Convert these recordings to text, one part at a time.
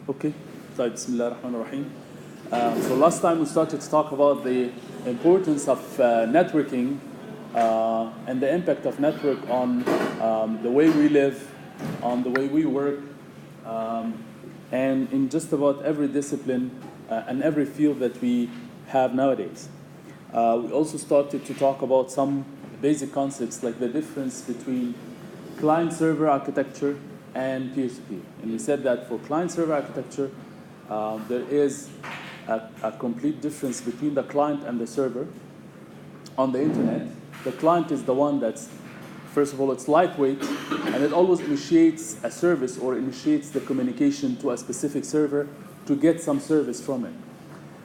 Okay, so Bismillah ar-Rahman ar-Rahim. So last time we started to talk about the importance of networking and the impact of network on the way we live, on the way we work, and in just about every discipline and every field that we have nowadays. We also started to talk about some basic concepts like the difference between client-server architecture and peer-to-peer. And we said that for client-server architecture, there is a complete difference between the client and the server. On the internet, the client is the one that's, first of all, it's lightweight, and it always initiates a service or initiates the communication to a specific server to get some service from it.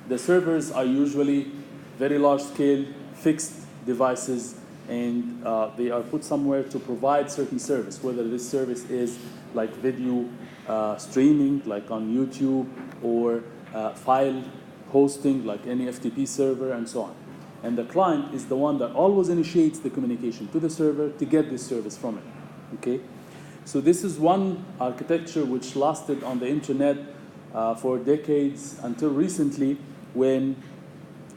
The servers are usually very large-scale, fixed devices, and they are put somewhere to provide certain service, whether this service is like video streaming, like on YouTube, or file hosting, like any FTP server, and so on. And the client is the one that always initiates the communication to the server to get this service from it. Okay? So this is one architecture which lasted on the internet for decades until recently, when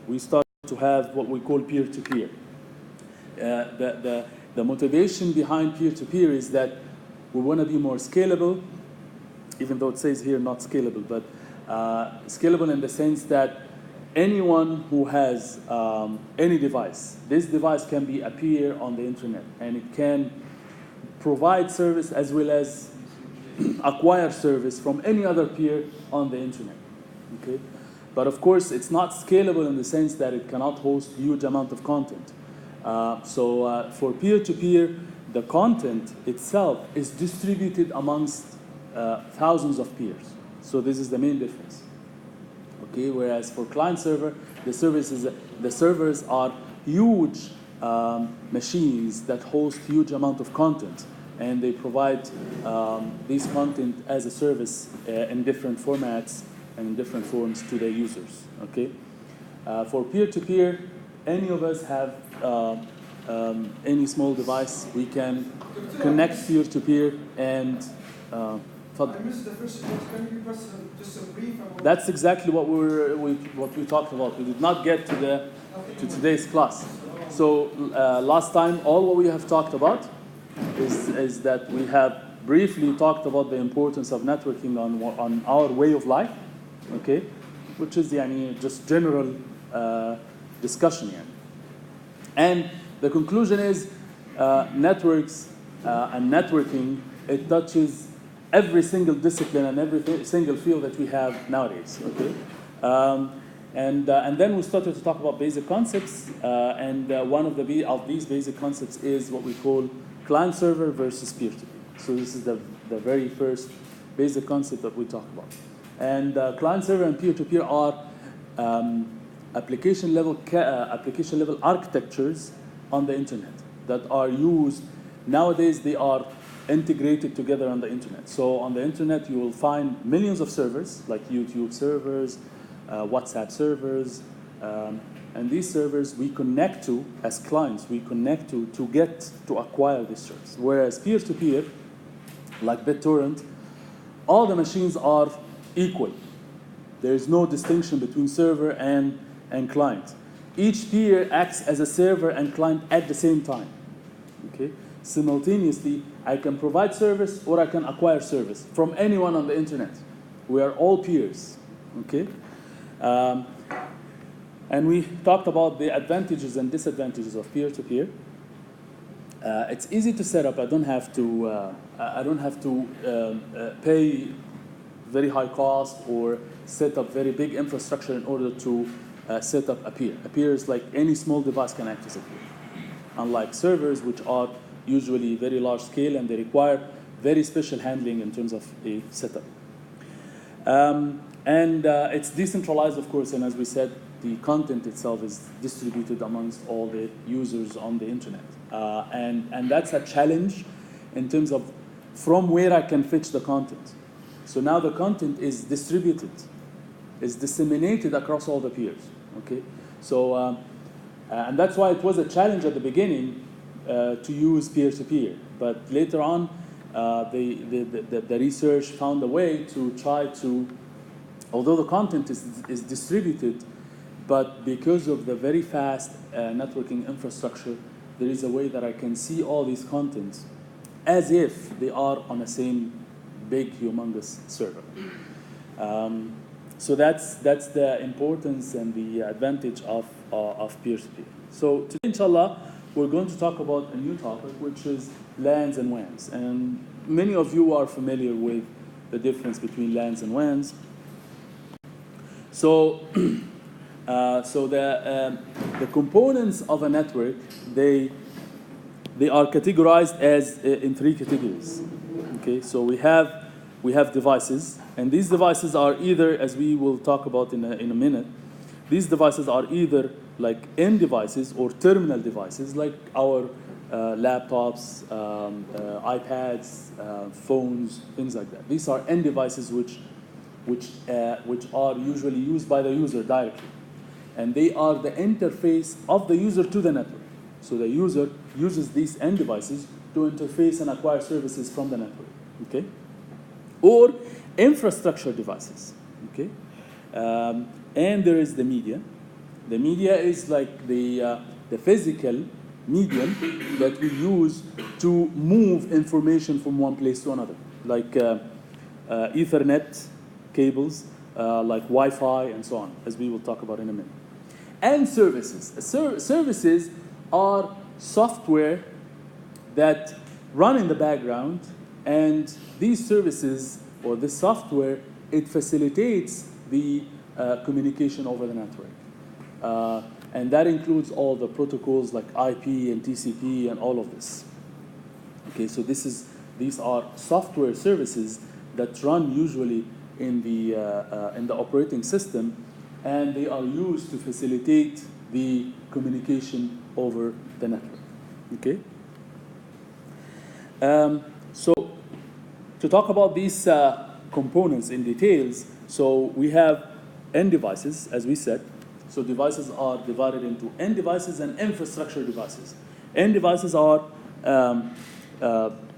we started to have what we call peer-to-peer. The motivation behind peer-to-peer is that we want to be more scalable, even though it says here not scalable, but scalable in the sense that anyone who has any device, this device can be a peer on the internet, and it can provide service as well as acquire service from any other peer on the internet. Okay? But of course, it's not scalable in the sense that it cannot host huge amount of content. So for peer-to-peer, the content itself is distributed amongst thousands of peers. So this is the main difference. Okay, whereas for client-server, the servers are huge machines that host huge amount of content, and they provide this content as a service in different formats and in different forms to their users. Okay, for peer-to-peer, any of us have any small device, we can connect peer-to-peer and I missed the first part. Can you give us just a brief about... That's exactly what we talked about. We did not get to today's class. So last time, all what we have talked about is that we have briefly talked about the importance of networking on our way of life, okay, which is just general discussion here. And the conclusion is networks and networking, it touches every single discipline and every single field that we have nowadays. Okay, and then we started to talk about basic concepts, and one of these basic concepts is what we call client-server versus peer-to-peer. So this is the very first basic concept that we talk about. And client-server and peer-to-peer are application level architectures on the internet that are used nowadays. They are integrated together on the internet. So on the internet, you will find millions of servers, like YouTube servers, WhatsApp servers, and these servers we connect to as clients. We connect to get to acquire this service. Whereas peer-to-peer, like BitTorrent, all the machines are equal. There is no distinction between server and client. Each peer acts as a server and client at the same time. Okay? Simultaneously, I can provide service or I can acquire service from anyone on the internet. We are all peers. Okay? And we talked about the advantages and disadvantages of peer-to-peer. It's easy to set up. I don't have to pay very high cost or set up very big infrastructure in order to set up a peer. A peer is like any small device can act as a peer. Unlike servers, which are usually very large scale and they require very special handling in terms of a setup. And it's decentralized, of course, and as we said, the content itself is distributed amongst all the users on the internet. And that's a challenge in terms of from where I can fetch the content. So now the content is distributed, is disseminated across all the peers. Okay, so and that's why it was a challenge at the beginning to use peer-to-peer. But later on, the research found a way to try to, although the content is distributed, but because of the very fast networking infrastructure, there is a way that I can see all these contents as if they are on the same big, humongous server. So that's the importance and the advantage of peer-to-peer. So today, inshallah, we're going to talk about a new topic, which is LANs and WANs. And many of you are familiar with the difference between LANs and WANs. So, the components of a network, they are categorized as in three categories. Okay, so we have devices, and these devices are either, as we will talk about in a minute, these devices are either like end devices or terminal devices, like our laptops, iPads, phones, things like that. These are end devices which are usually used by the user directly, and they are the interface of the user to the network. So the user uses these end devices to interface and acquire services from the network. Okay, or infrastructure devices. Okay, and there is the media. The media is like the physical medium that we use to move information from one place to another, like Ethernet cables, like Wi-Fi, and so on, as we will talk about in a minute. And services. Services are software that run in the background, and these services, or this software, it facilitates the communication over the network. And that includes all the protocols like IP and TCP and all of this. Okay, so these are software services that run usually in the operating system, and they are used to facilitate the communication over the network. Okay. So to talk about these components in details, so we have end devices, as we said. So devices are divided into end devices and infrastructure devices. End devices are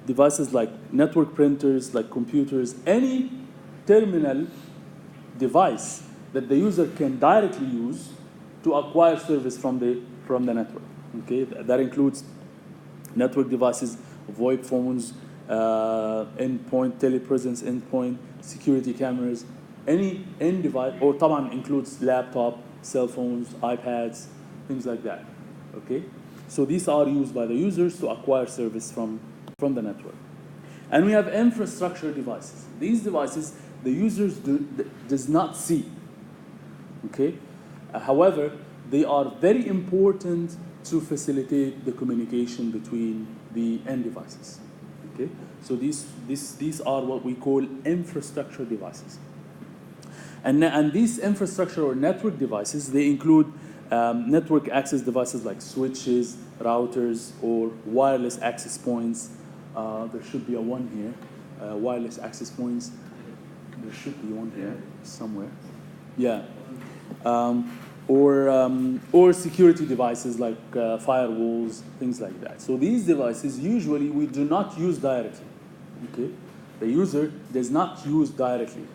devices like network printers, like computers, any terminal device that the user can directly use to acquire service from the network. Okay, that includes network devices, VoIP phones, endpoint, telepresence endpoint, security cameras, any end device, or طبعا includes laptop, cell phones, iPads, things like that. Okay, so these are used by the users to acquire service from the network. And we have infrastructure devices. These devices the users does not see. Okay, however, they are very important to facilitate the communication between the end devices. Okay, so these are what we call infrastructure devices. And these infrastructure or network devices, they include network access devices like switches, routers, or wireless access points. There should be a one here. Wireless access points. There should be one here somewhere. Yeah. Or security devices like firewalls, things like that. So these devices usually we do not use directly. Okay, the user does not use directly,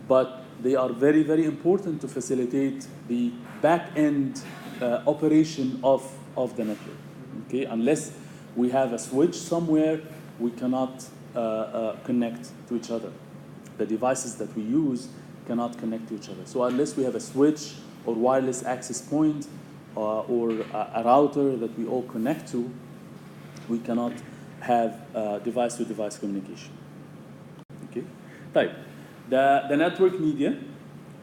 but they are very, very important to facilitate the back-end operation of the network. Okay, unless we have a switch somewhere, we cannot connect to each other. The devices that we use cannot connect to each other. So unless we have a switch or wireless access point or a router that we all connect to, we cannot have device-to-device communication. Okay, type. The network media,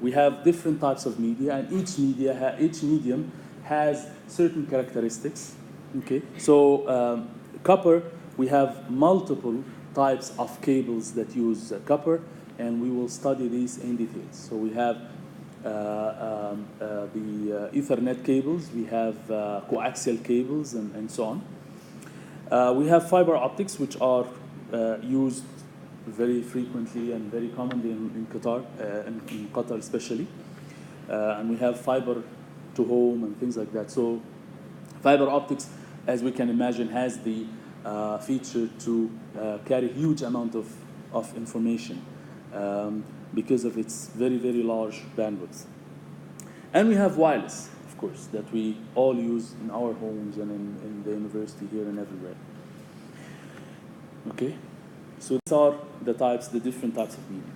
we have different types of media, and each medium has certain characteristics. Okay, so copper, we have multiple types of cables that use copper, and we will study these in details. So we have the Ethernet cables, we have coaxial cables, and so on. We have fiber optics, which are used very frequently and very commonly in Qatar, in Qatar especially. And we have fiber to home and things like that. So fiber optics, as we can imagine, has the feature to carry huge amount of information because of its very, very large bandwidth. And we have wireless, of course, that we all use in our homes and in the university here and everywhere. Okay, so these are the different types of media.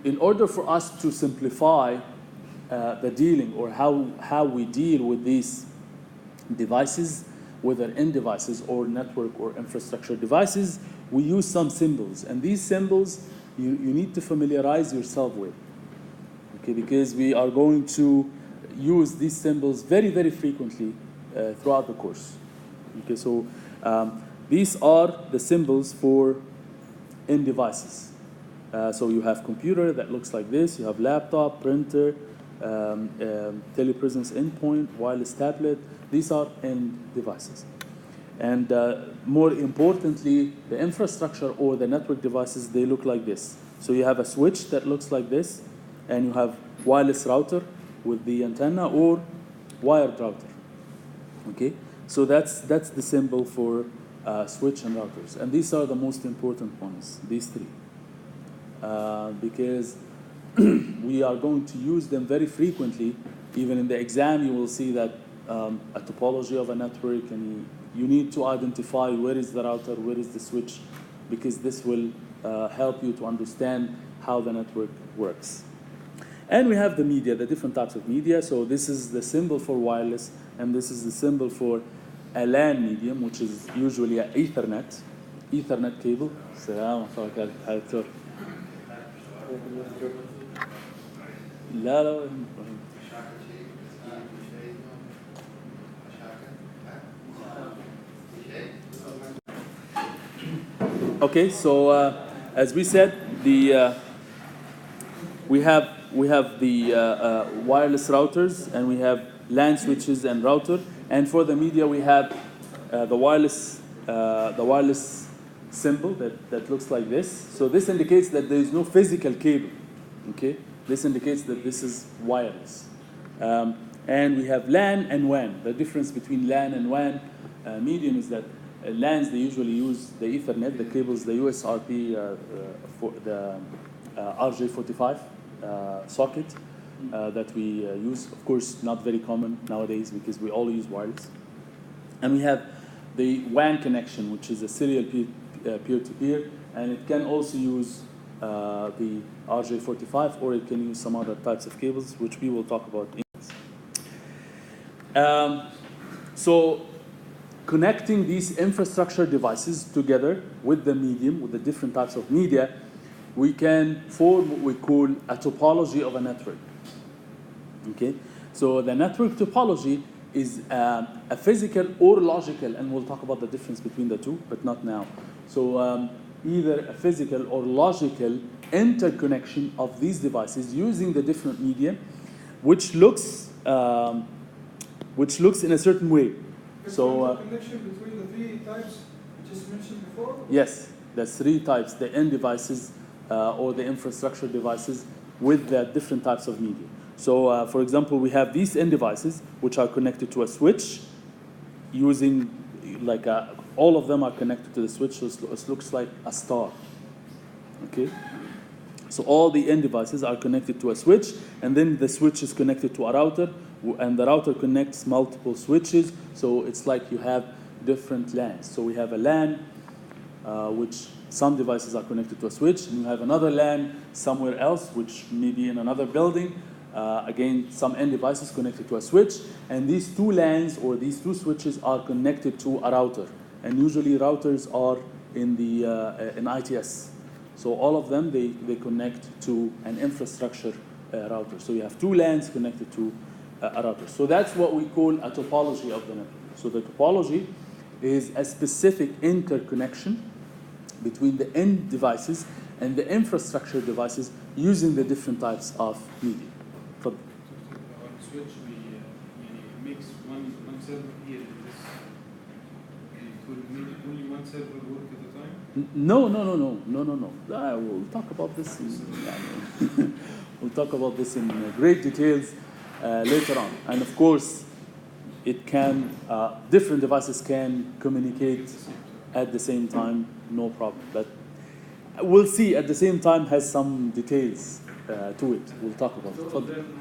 In order for us to simplify the dealing or how we deal with these devices, whether end devices or network or infrastructure devices, we use some symbols. And these symbols you need to familiarize yourself with, okay, because we are going to use these symbols very, very frequently throughout the course. Okay, so these are the symbols for end devices. So you have computer that looks like this, you have laptop, printer, telepresence endpoint, wireless tablet. These are end devices. And more importantly, the infrastructure or the network devices, they look like this. So you have a switch that looks like this, and you have wireless router with the antenna or wired router. Okay, so that's the symbol for switch and routers. And these are the most important ones, these three. Because we are going to use them very frequently. Even in the exam, you will see that a topology of a network, and you need to identify where is the router, where is the switch, because this will help you to understand how the network works. And we have the media, the different types of media. So this is the symbol for wireless, and this is the symbol for a LAN medium, which is usually an Ethernet cable. لا Okay, so as we said, we have the wireless routers, and we have LAN switches and router, and for the media we have the wireless symbol that looks like this. So this indicates that there is no physical cable. Okay, this indicates that this is wireless. And we have LAN and WAN. The difference between LAN and WAN medium is that LANs, they usually use the Ethernet, the cables, the USRP, for the RJ45 socket that we use. Of course, not very common nowadays because we all use wireless. And we have the WAN connection, which is a serial peer-to-peer, and it can also use the RJ45, or it can use some other types of cables, which we will talk about. So connecting these infrastructure devices together with the medium, with the different types of media, we can form what we call a topology of a network. Okay, so the network topology is a physical or logical, and we'll talk about the difference between the two, but not now. So either a physical or logical interconnection of these devices using the different media, which looks in a certain way. So connection between the three types you just mentioned before? Yes, there's three types: the end devices or the infrastructure devices with the different types of media. So for example, we have these end devices which are connected to a switch using all of them are connected to the switch, so it looks like a star. Okay, so all the end devices are connected to a switch, and then the switch is connected to a router, and the router connects multiple switches, so it's like you have different LANs. So we have a LAN, which some devices are connected to a switch, and you have another LAN somewhere else, which may be in another building. Again, some end devices connected to a switch, and these two LANs or these two switches are connected to a router. And usually routers are in ITS. So all of them, they connect to an infrastructure router. So you have two LANs connected to a router. So that's what we call a topology of the network. So the topology is a specific interconnection between the end devices and the infrastructure devices using the different types of media. On switch, we mix one server here and this. Could only one server work at a time? No. We'll talk about this. We'll talk about this in great details later on. And of course, it can, different devices can communicate at the same time, no problem. But we'll see at the same time has some details to it. We'll talk about it.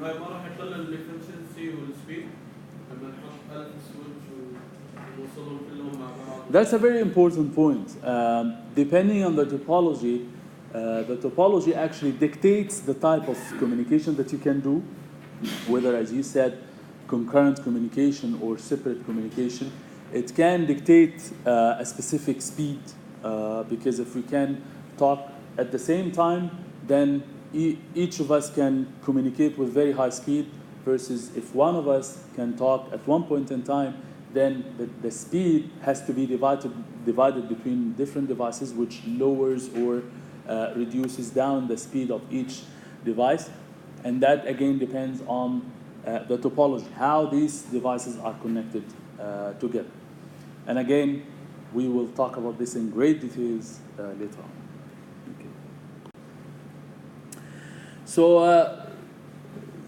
هاي ما راح يقلل الافشنسي والسبيد لما نحط آلة السويتش ونوصلهم كلهم مع بعض. That's a very important point. Depending on the topology actually dictates the type of communication that you can do, whether, as you said, concurrent communication or separate communication. It can dictate a specific speed, because if we can talk at the same time, then each of us can communicate with very high speed, versus if one of us can talk at one point in time, then the speed has to be divided between different devices, which lowers or reduces down the speed of each device. And that again depends on the topology, how these devices are connected together. And again, we will talk about this in great details later on. Okay.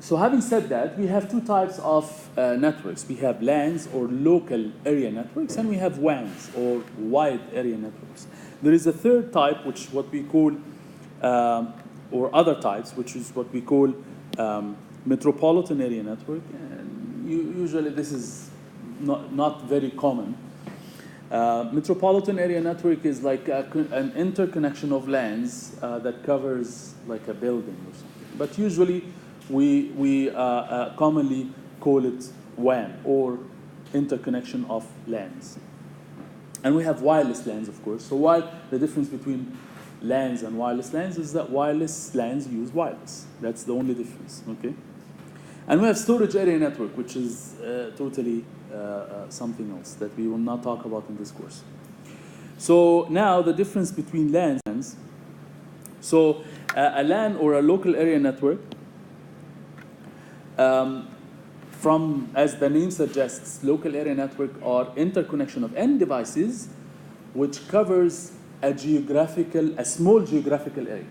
So having said that, we have two types of networks. We have LANs, or local area networks, and we have WANs, or wide area networks. There is a third type, which is what we call, or other types, which is what we call metropolitan area network. And usually this is not very common. Metropolitan area network is like an interconnection of LANs that covers like a building or something. But usually we commonly call it WAN, or interconnection of LANs. And we have wireless LANs, of course. So while the difference between LANs and wireless LANs is that wireless LANs use wireless. That's the only difference, okay? And we have storage area network, which is totally something else that we will not talk about in this course. So now the difference between LANs. So a LAN, or a local area network, as the name suggests, local area network are interconnection of n devices, which covers a small geographical area.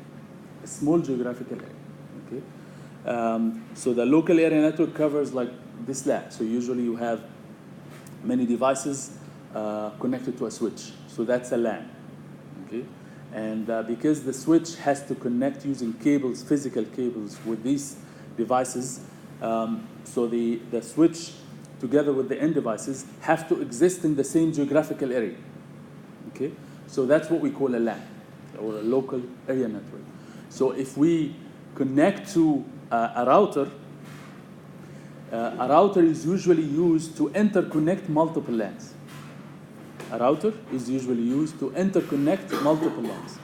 A small geographical area, okay? So the local area network covers like this LAN. So usually you have many devices connected to a switch. So that's a LAN, okay? And because the switch has to connect using cables, physical cables, with these devices, so the switch together with the end devices have to exist in the same geographical area, okay? So that's what we call a LAN, or a local area network. So if we connect to a router is usually used to interconnect multiple LANs. A router is usually used to interconnect multiple LANs.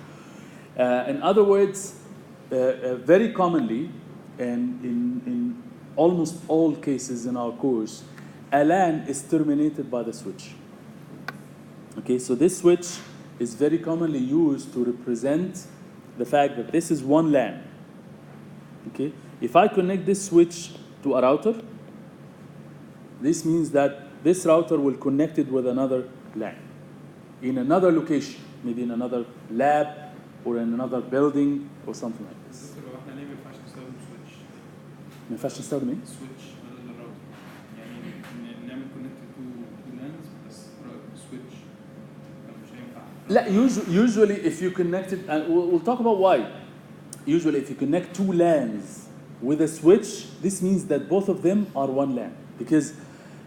In other words, very commonly, and in almost all cases in our course, a LAN is terminated by the switch. Okay, so this switch is very commonly used to represent the fact that this is one LAN. Okay, if I connect this switch to a router, this means that this router will connect it with another LAN in another location, maybe in another lab or in another building or something like this. احنا ليه ما ينفعش نستخدم سويتش؟ ما ينفعش نستخدم ايه؟ سويتش بدل الراوتر. يعني نعمل كونكت تو لانز بس سويتش مش هينفع. لا, usually if you connect it, and we'll talk about why. Usually if you connect two LANs with a switch, this means that both of them are one LAN. Because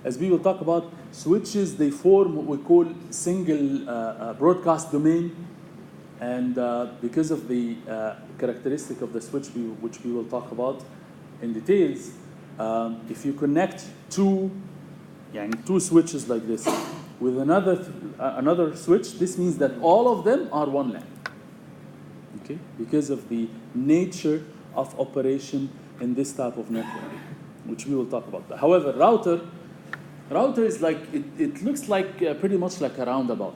as we will talk about, switches, they form what we call single broadcast domain. And because of the characteristic of the switch, which we will talk about in details, if you connect two switches like this with another switch, this means that all of them are one LAN. Okay? Because of the nature of operation in this type of network, which we will talk about. However, router is like, it looks like pretty much like a roundabout.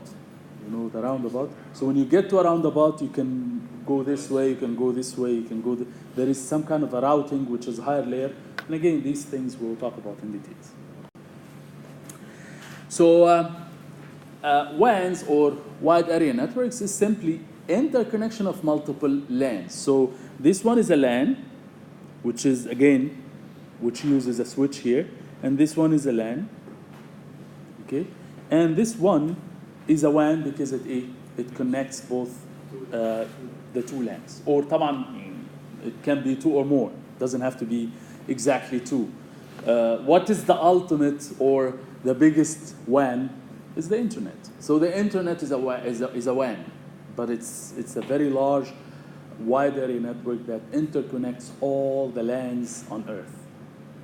You know, the roundabout. So when you get to a roundabout, you can go this way, you can go this way, you can go. There is some kind of a routing which is a higher layer. And again, these things we'll talk about in details. So WANs, or wide area networks, is simply interconnection of multiple LANs. So this one is a LAN, which uses a switch here, and this one is a LAN, Okay, and this one is a WAN because it connects both the two LANs. Or طبعا it can be two or more. Doesn't have to be exactly two. What is the ultimate or the biggest WAN? Is the internet. So the internet is a WAN, but it's a very large, wide area network that interconnects all the LANs on Earth.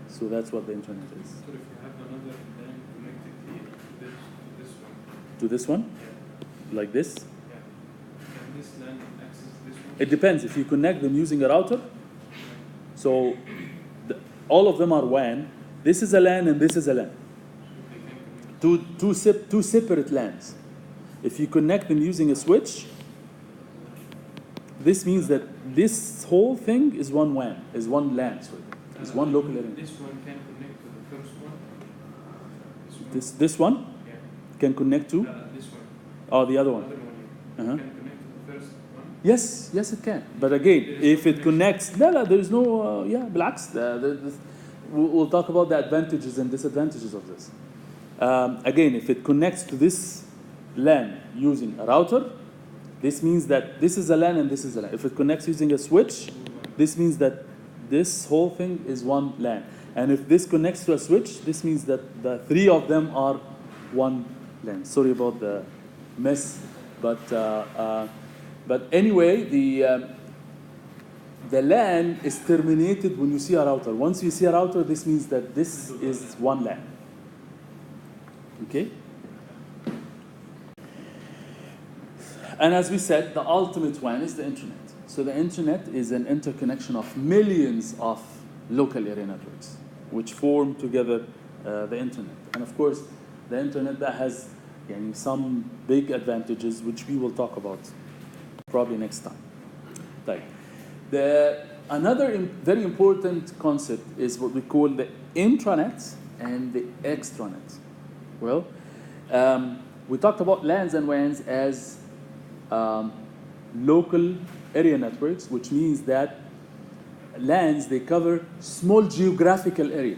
So that's what the internet is. So if you have another LAN connected here to this one. To this one? Yeah. Like this? Yeah. Can this LAN access this one? It depends. If you connect them using a router, so all of them are WAN. This is a LAN and this is a LAN. Two separate LANs. If you connect them using a switch, this means that this whole thing is one WAN, is one LAN, sorry. It's one local area. This one can connect to the first one. This one Yeah. can connect to This one. oh the other one. Other one. Uh-huh. Can connect to the first one. Yes, it can. But again, if it connects, no, there is no. بالعكس. We'll talk about the advantages and disadvantages of this. Again, if it connects to this LAN using a router, this means that this is a LAN and this is a LAN. If it connects using a switch, this means that this whole thing is one LAN. And if this connects to a switch, this means that the three of them are one LAN. Sorry about the mess, but anyway, the LAN is terminated when you see a router. Once you see a router, this means that this is one LAN. Okay? And as we said, the ultimate WAN is the internet. So the internet is an interconnection of millions of local area networks, which form together the internet. And of course, the internet that has some big advantages, which we will talk about probably next time. Right. Another very important concept is what we call the intranet and the extranet. Well, we talked about LANs and WANs as local area networks, which means that LANs, they cover small geographical area.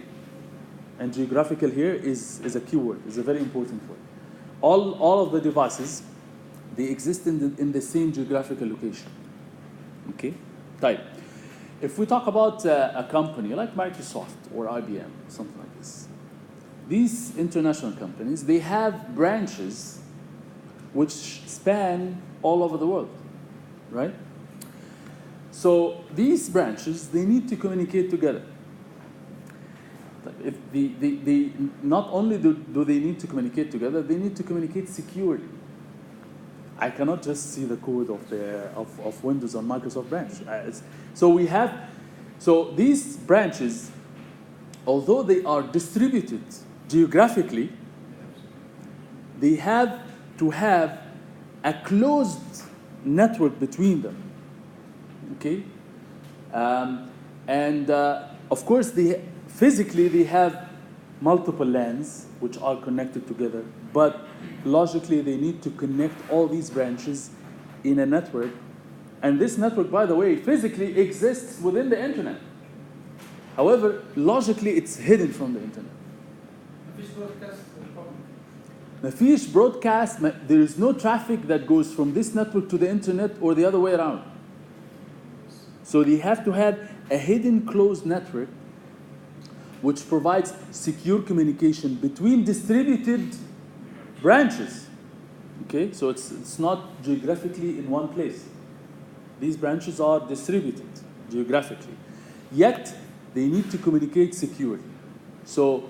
And geographical here is a keyword, is a very important word. All of the devices, they exist in the same geographical location. Okay? Type. If we talk about a company like Microsoft or IBM, something like this, these international companies, they have branches which span all over the world, right? So these branches, they need to communicate together. If not only do they need to communicate together, they need to communicate securely. I cannot just see the code of Windows on Microsoft branch. So these branches, although they are distributed geographically, they have to have a closed network between them. Okay, of course, physically they have multiple LANs which are connected together, but logically they need to connect all these branches in a network. And this network, by the way, physically exists within the internet. However, logically it's hidden from the internet. مفيش broadcast, there is no traffic that goes from this network to the internet or the other way around. So they have to have a hidden closed network which provides secure communication between distributed branches. Okay, so it's not geographically in one place. These branches are distributed geographically, yet they need to communicate securely. So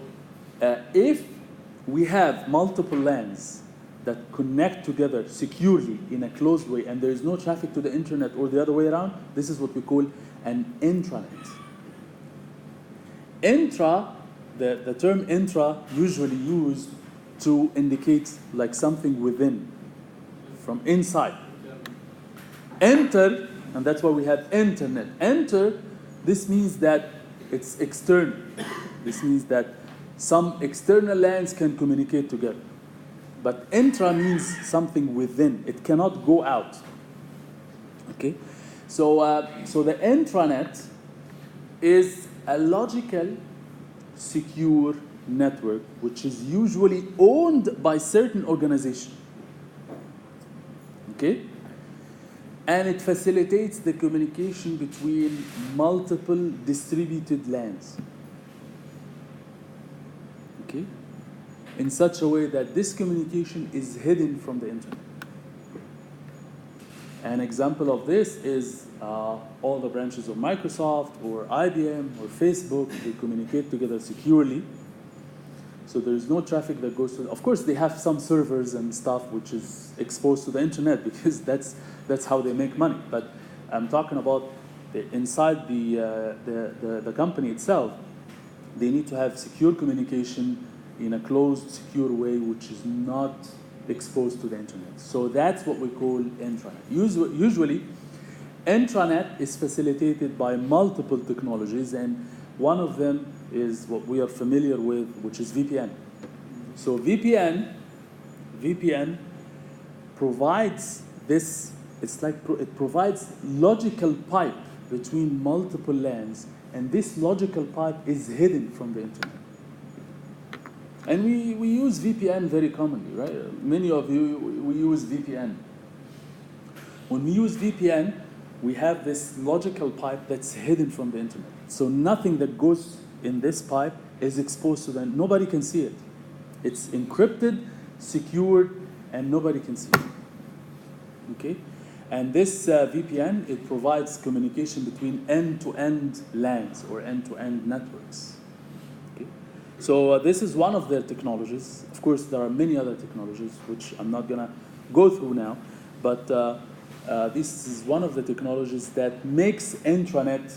if we have multiple LANs that connect together securely in a closed way and there is no traffic to the internet or the other way around, this is what we call an intranet. Intra, the term intra usually used to indicate like something within, from inside. Enter, and that's why we have internet. Enter, this means that it's external. This means that some external LANs can communicate together. But intra means something within. It cannot go out. Okay? So the intranet is a logical, secure network, which is usually owned by certain organization. Okay? And it facilitates the communication between multiple distributed LANs. Okay? In such a way that this communication is hidden from the internet. An example of this is all the branches of Microsoft or IBM or Facebook, they communicate together securely. So there is no traffic that goes to, of course they have some servers and stuff which is exposed to the internet because that's how they make money. But I'm talking about inside the company itself, they need to have secure communication in a closed, secure way which is not exposed to the internet. So that's what we call intranet. Usually, intranet is facilitated by multiple technologies, and one of them is what we are familiar with, which is VPN. So VPN provides this, it's like it provides logical pipe between multiple LANs, and this logical pipe is hidden from the internet. And we use VPN very commonly, right? Many of you, we use VPN. When we use VPN, we have this logical pipe that's hidden from the internet. So nothing that goes in this pipe is exposed to them. Nobody can see it. It's encrypted, secured, and nobody can see it. Okay? And this VPN, it provides communication between end-to-end LANs or end-to-end networks. So this is one of the technologies. Of course, there are many other technologies, which I'm not going to go through now. But this is one of the technologies that makes intranet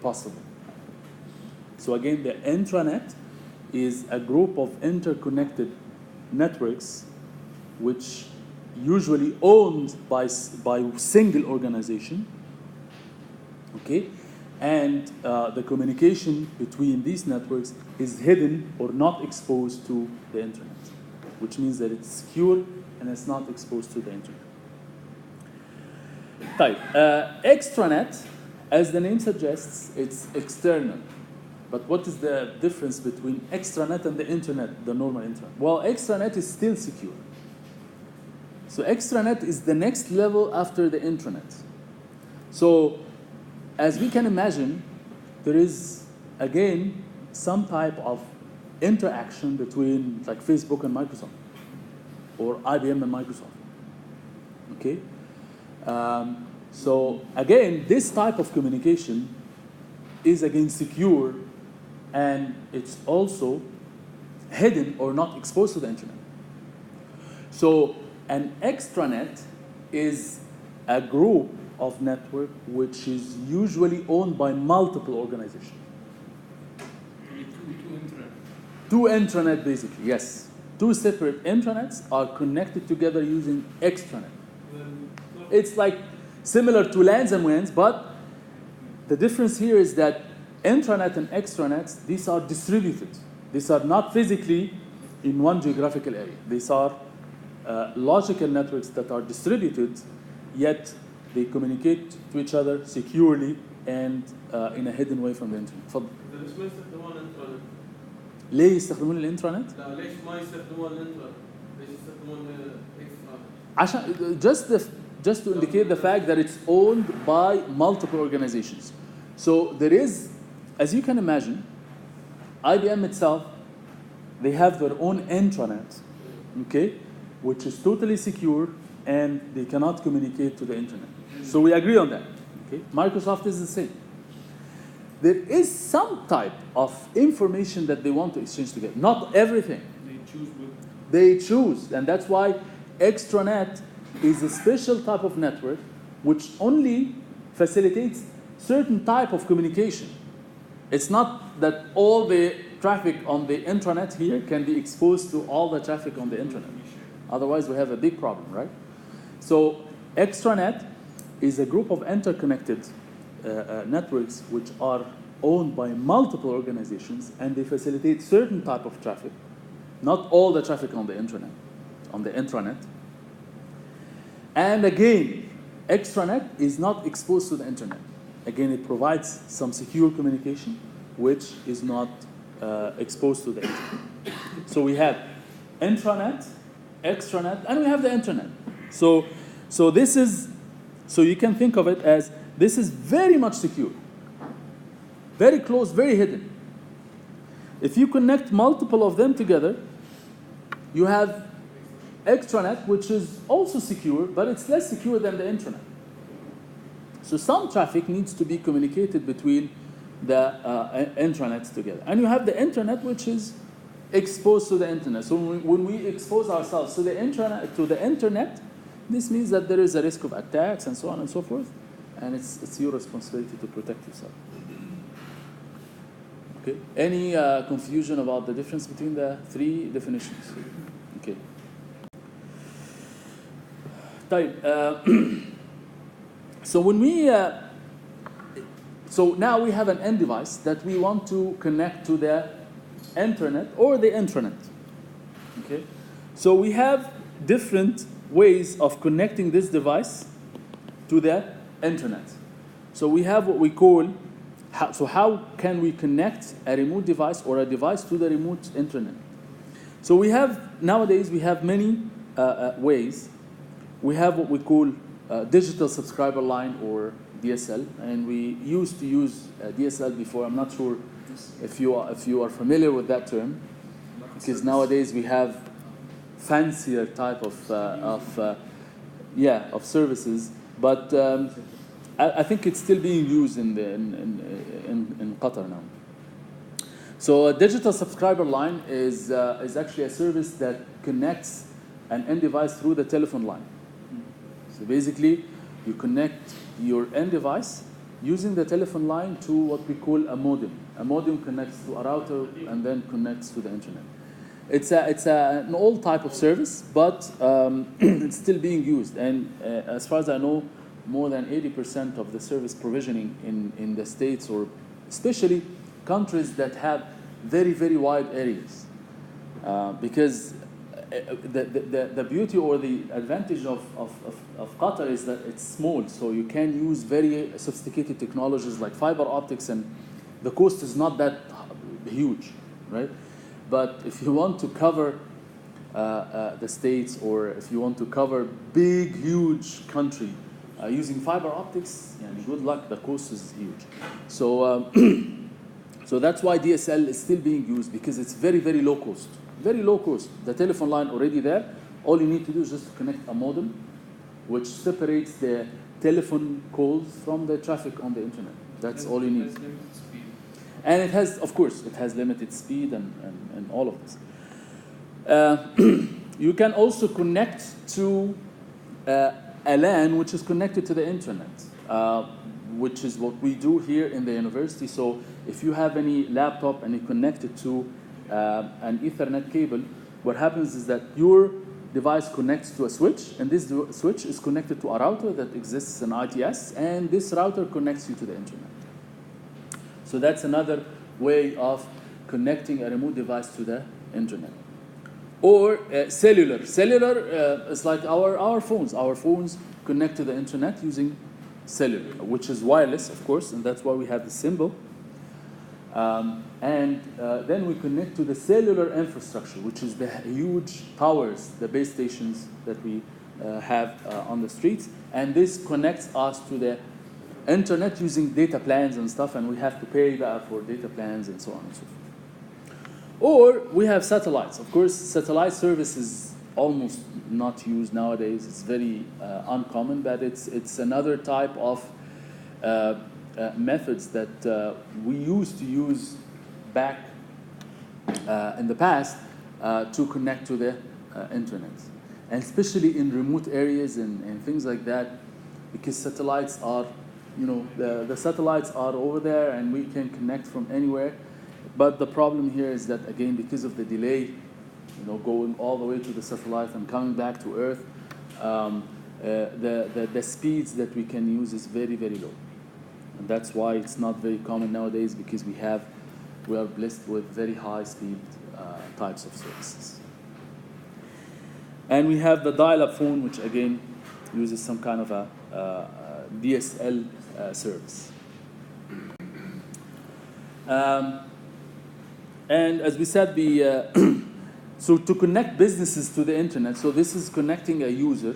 possible. So again, the intranet is a group of interconnected networks, which usually owned by single organization. Okay? And the communication between these networks is hidden or not exposed to the internet, which means that it's secure and it's not exposed to the internet. Extranet, as the name suggests, it's external. But what is the difference between extranet and the internet, the normal internet? Well, extranet is still secure. So extranet is the next level after the intranet. So as we can imagine, there is, again, some type of interaction between like Facebook and Microsoft, or IBM and Microsoft. Okay? So again, this type of communication is again secure, and it's also hidden or not exposed to the internet. So an extranet is a group of network which is usually owned by multiple organizations. Two intranet, basically, yes. Two separate intranets are connected together using extranet. It's like similar to LANs and WANs, but the difference here is that intranet and extranets, these are distributed. These are not physically in one geographical area. These are logical networks that are distributed, yet they communicate to each other securely and in a hidden way from the internet. تفضل. ليش ما يستخدمون الانترنت؟ ليه يستخدمون الانترنت؟ لا ليش ما يستخدمون الانترنت؟ ليش يستخدمون اكسترا؟ عشان just to indicate the fact that it's owned by multiple organizations. So there is, as you can imagine, IBM itself, they have their own intranet, okay, which is totally secure and they cannot communicate to the internet. So we agree on that. Okay? Microsoft is the same. There is some type of information that they want to exchange together. Not everything. They choose, and that's why extranet is a special type of network which only facilitates certain type of communication. It's not that all the traffic on the intranet here can be exposed to all the traffic on the internet. Otherwise, we have a big problem, right? So extranet is a group of interconnected networks which are owned by multiple organizations, and they facilitate certain type of traffic, not all the traffic on the intranet. And again, extranet is not exposed to the internet. Again, it provides some secure communication, which is not exposed to the internet. So we have intranet, extranet, and we have the internet. So this is, so you can think of it as this is very much secure, very close, very hidden. If you connect multiple of them together, you have extranet, which is also secure, but it's less secure than the intranet. So some traffic needs to be communicated between the intranets together. And you have the internet, which is exposed to the internet. So when we expose ourselves to the internet, this means that there is a risk of attacks and so on and so forth. And it's your responsibility to protect yourself. Okay. Any confusion about the difference between the three definitions? Okay. So when we so now we have an end device that we want to connect to the internet or the intranet. Okay. So we have different ways of connecting this device to the internet. So we have what we call, so how can we connect a remote device or a device to the remote internet? So we have, nowadays we have many ways. We have what we call digital subscriber line or DSL, and we used to use DSL before. I'm not sure if you are familiar with that term, because nowadays we have fancier type of services, but I think it's still being used in Qatar now. So a digital subscriber line is actually a service that connects an end device through the telephone line. So basically, you connect your end device using the telephone line to what we call a modem. A modem connects to a router and then connects to the internet. It's an old type of service, but it's still being used. And as far as I know, more than 80% of the service provisioning in the States, or especially countries that have very, very wide areas. Because the beauty or the advantage of Qatar is that it's small, so you can use very sophisticated technologies like fiber optics, and the cost is not that huge, right? But if you want to cover the States, or if you want to cover big, huge country using fiber optics, good luck, the cost is huge. So, so that's why DSL is still being used, because it's very, very low cost. Very low cost. The telephone line already there. All you need to do is just connect a modem, which separates the telephone calls from the traffic on the internet. That's all you need. And it has, of course, it has limited speed and all of this. You can also connect to a LAN which is connected to the internet, which is what we do here in the university. So if you have any laptop and you connect it to an Ethernet cable, what happens is that your device connects to a switch, and this switch is connected to a router that exists in ITS, and this router connects you to the internet. So that's another way of connecting a remote device to the internet. Or cellular. Cellular is like our phones. Our phones connect to the internet using cellular, which is wireless, of course, and that's why we have the symbol. And then we connect to the cellular infrastructure, which is the huge towers, the base stations that we have on the streets. And this connects us to the internet using data plans and stuff, and we have to pay for data plans and so on and so forth. Or we have satellites. Of course, satellite service is almost not used nowadays. It's very uncommon, but it's another type of methods that we used to use back in the past to connect to the internet, and especially in remote areas and things like that, because satellites are, the satellites are over there and we can connect from anywhere. But the problem here is that, again, because of the delay, going all the way to the satellite and coming back to Earth, the speeds that we can use is very, very low. And that's why it's not very common nowadays, because we are blessed with very high speed types of services. And we have the dial-up phone, which again uses some kind of a DSL And as we said, so to connect businesses to the internet, so this is connecting a user,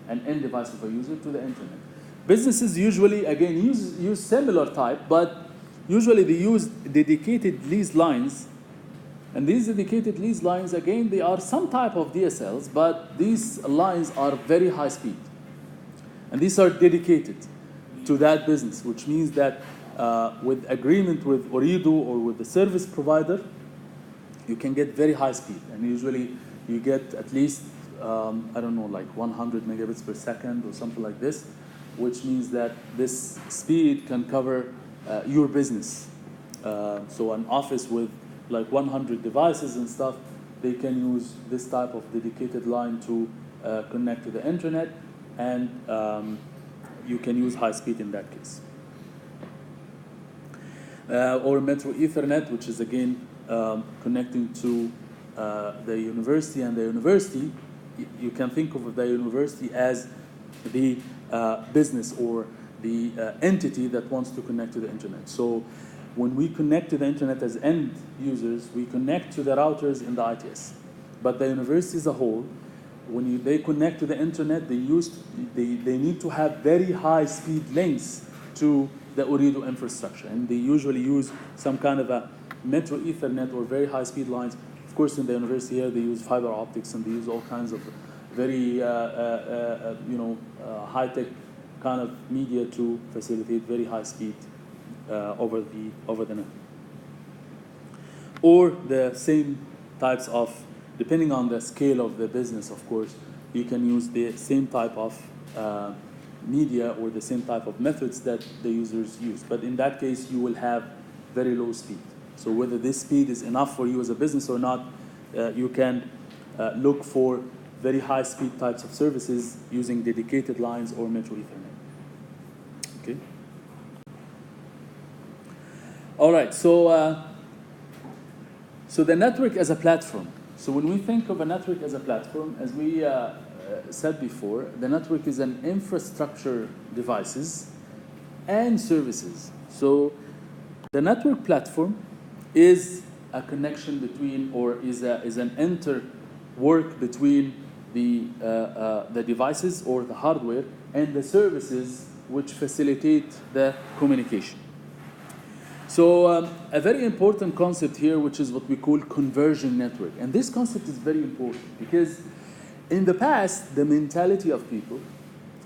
an end device of a user to the internet. Businesses usually, again, use similar type, but usually they use dedicated lease lines. And these dedicated lease lines, again, they are some type of DSLs, but these lines are very high speed. And these are dedicated to that business, which means that with agreement with Ooredoo or with the service provider, you can get very high speed. And usually you get at least, I don't know, like 100 megabits per second or something like this, which means that this speed can cover your business. So an office with like 100 devices and stuff, they can use this type of dedicated line to connect to the internet, and you can use high speed in that case. Or Metro Ethernet, which is again connecting to the university, and the university, you can think of the university as the business or the entity that wants to connect to the internet. So when we connect to the internet as end users, we connect to the routers in the ITS. But the university as a whole, when they connect to the internet, they need to have very high speed links to the Ooredoo infrastructure. And they usually use some kind of a Metro Ethernet or very high speed lines. Of course, in the university here, they use fiber optics and they use all kinds of very high-tech kind of media to facilitate very high speed over the net. Or the same types of, depending on the scale of the business, of course, you can use the same type of media or the same type of methods that the users use. But in that case, you will have very low speed. So whether this speed is enough for you as a business or not, you can look for very high speed types of services using dedicated lines or Metro Ethernet. Okay. All right. So the network as a platform. So when we think of a network as a platform, as we said before, the network is an infrastructure devices and services. So the network platform is a connection between, or is an interwork between the devices or the hardware and the services which facilitate the communication. So a very important concept here, which is what we call conversion network. And this concept is very important because in the past, the mentality of people,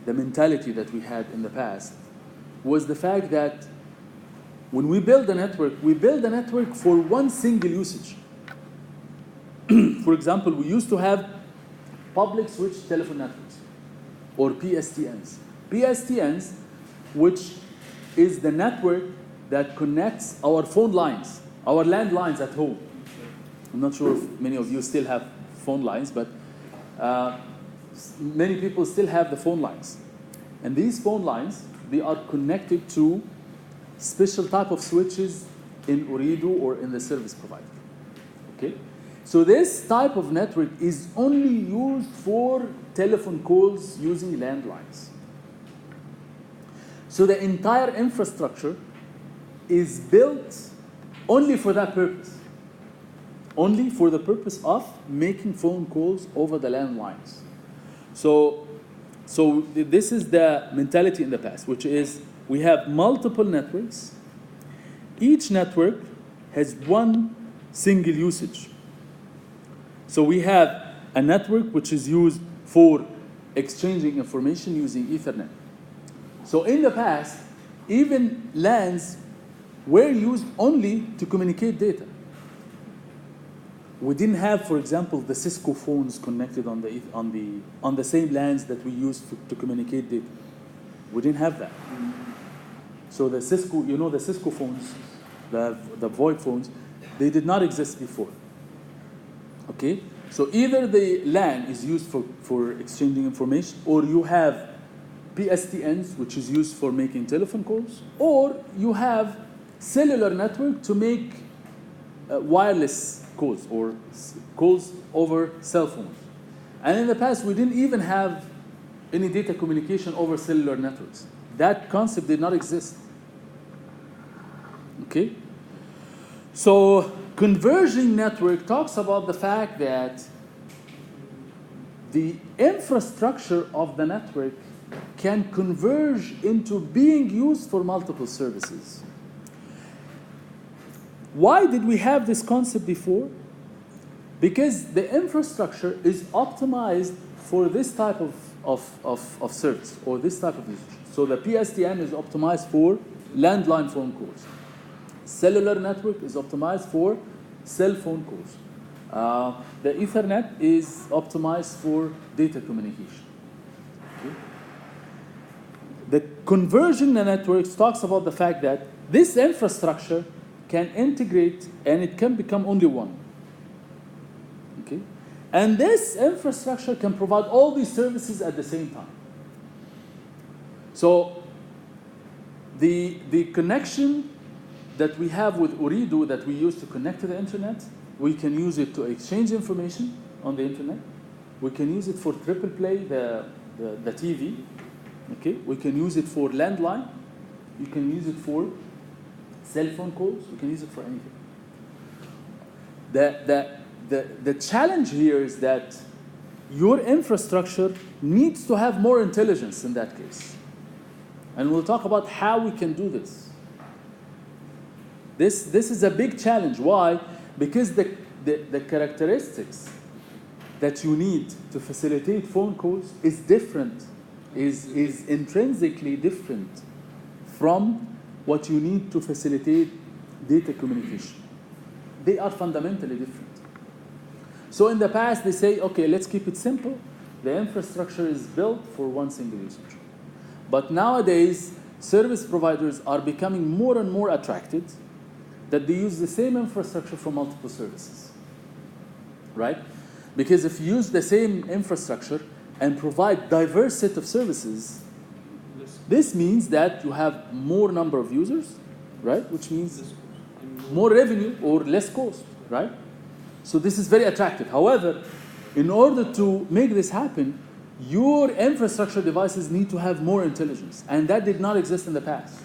the mentality that we had in the past, was the fact that when we build a network for one single usage. For example, we used to have public switch telephone networks, or PSTNs. PSTNs, which is the network that connects our phone lines, our landlines at home. I'm not sure if many of you still have phone lines, but many people still have the phone lines. And these phone lines, they are connected to special type of switches in Ooredoo or in the service provider. Okay? So this type of network is only used for telephone calls using landlines. So the entire infrastructure is built only for that purpose. Only for the purpose of making phone calls over the landlines. So this is the mentality in the past, which is we have multiple networks. Each network has one single usage. So we have a network which is used for exchanging information using Ethernet. So in the past, even LANs were used only to communicate data. We didn't have, for example, the Cisco phones connected on the same LANs that we use to communicate data. We didn't have that. So the Cisco, the Cisco phones, the VoIP phones, they did not exist before. Okay? So either the LAN is used for exchanging information, or you have PSTNs, which is used for making telephone calls, or you have cellular network to make wireless calls or calls over cell phones. And in the past, we didn't even have any data communication over cellular networks. That concept did not exist. Okay? So Converging network talks about the fact that the infrastructure of the network can converge into being used for multiple services. Why did we have this concept before? Because the infrastructure is optimized for this type of service or this type of usage. So the PSTN is optimized for landline phone calls. Cellular network is optimized for cell phone calls. The Ethernet is optimized for data communication. Okay? The conversion networks talks about the fact that this infrastructure can integrate and it can become only one. Okay? And this infrastructure can provide all these services at the same time. So the connection that we have with Ooredoo that we use to connect to the internet, we can use it to exchange information on the internet. We can use it for triple play, the TV. Okay? We can use it for landline. You can use it for cell phone calls. We can use it for anything. The challenge here is that your infrastructure needs to have more intelligence in that case. And we'll talk about how we can do this. This is a big challenge. Why? Because the characteristics that you need to facilitate phone calls is different, is intrinsically different from what you need to facilitate data communication. They are fundamentally different. So in the past, they say, okay, let's keep it simple. The infrastructure is built for one single usage. But nowadays, service providers are becoming more and more attracted that they use the same infrastructure for multiple services, right? Because if you use the same infrastructure and provide diverse set of services, this means that you have more number of users, right? Which means more revenue or less cost, right? So this is very attractive. However, in order to make this happen, your infrastructure devices need to have more intelligence. And that did not exist in the past.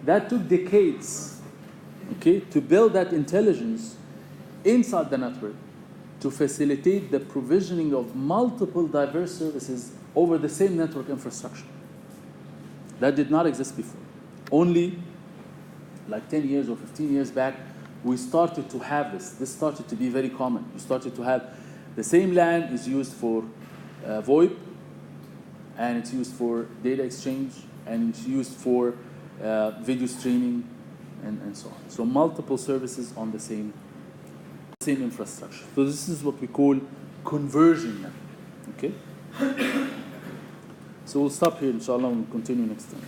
That took decades, okay, to build that intelligence inside the network to facilitate the provisioning of multiple diverse services over the same network infrastructure. That did not exist before. Only like 10 years or 15 years back, we started to have this. This started to be very common. We started to have the same LAN is used for VoIP, and it's used for data exchange, and it's used for video streaming, and so on. So multiple services on the same infrastructure. So this is what we call conversion network. Okay? So we'll stop here, inshallah, and we'll continue next time.